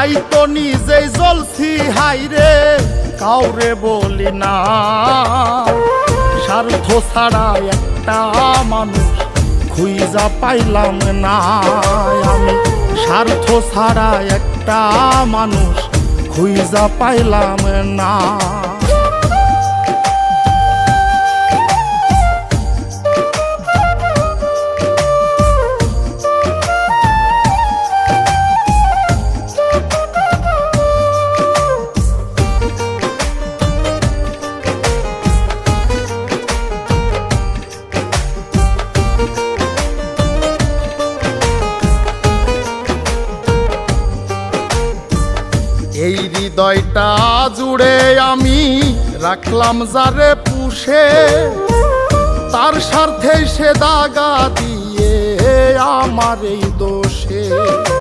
তাই তো নিজেই জ্বলছি হাইরে, কাউরে বলি না। স্বার্থ ছাড়া একটা মানুষ খুঁজা পাইলাম না আমি, স্বার্থ ছাড়া একটা মানুষ খুঁজা পাইলাম না। এই হৃদয়টা জুড়ে আমি রাখলাম যারে পুষে, তার স্বার্থে সে দাগা দিয়ে আমার এই দোষে।